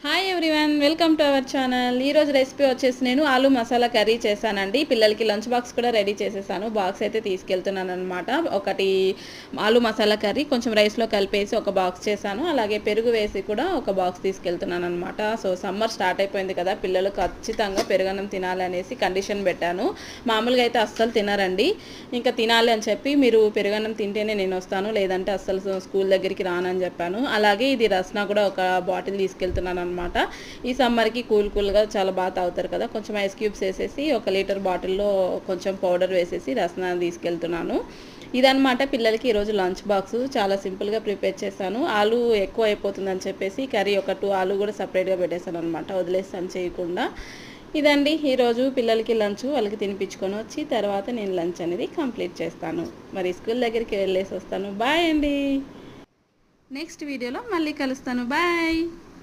Hi everyone, welcome to our channel. ఈరోజు recipe వచ్చేసి నేను ఆలూ మసాలా కర్రీ చేశానండి. పిల్లలకి లంచ్ బాక్స్ కూడా రెడీ చేసేసాను. బాక్స్ అయితే తీసుకెళ్తున్నాను అనమాట. ఒకటి ఆలూ మసాలా కర్రీ కొంచెం రైస్లో కలిపేసి ఒక బాక్స్ చేశాను. అలాగే పెరుగు వేసి కూడా ఒక బాక్స్ తీసుకెళ్తున్నాను అనమాట. సో సమ్మర్ స్టార్ట్ అయిపోయింది కదా, పిల్లలు ఖచ్చితంగా పెరుగన్నం తినాలనేసి కండిషన్ పెట్టాను. మామూలుగా అయితే అస్సలు తినరండి. ఇంకా తినాలి అని చెప్పి మీరు పెరుగన్నం తింటేనే నేను వస్తాను, లేదంటే అస్సలు స్కూల్ దగ్గరికి రానని చెప్పాను. అలాగే ఇది రస్నా కూడా ఒక బాటిల్ తీసుకెళ్తున్నాను అనమాట. ఈ సమ్మర్కి కూల్గా చాలా బాగా తాగుతారు కదా. కొంచెం ఐస్ క్యూబ్స్ వేసేసి 1 లీటర్ బాటిల్లో కొంచెం పౌడర్ వేసేసి రస్నా తీసుకెళ్తున్నాను. ఇదనమాట పిల్లలకి ఈరోజు లంచ్ బాక్స్. చాలా సింపుల్గా ప్రిపేర్ చేశాను. ఆలు ఎక్కువ అయిపోతుందని చెప్పేసి కర్రీ ఒక 2 ఆలు కూడా సపరేట్గా పెట్టేశాను అనమాట, వదిలేస్తాను చేయకుండా. ఇదండి ఈరోజు పిల్లలకి లంచ్. వాళ్ళకి తినిపించుకొని వచ్చి తర్వాత నేను లంచ్ అనేది కంప్లీట్ చేస్తాను. మరి స్కూల్ దగ్గరికి వెళ్ళేసి వస్తాను. బాయ్ అండి. నెక్స్ట్ వీడియోలో మళ్ళీ కలుస్తాను. బాయ్.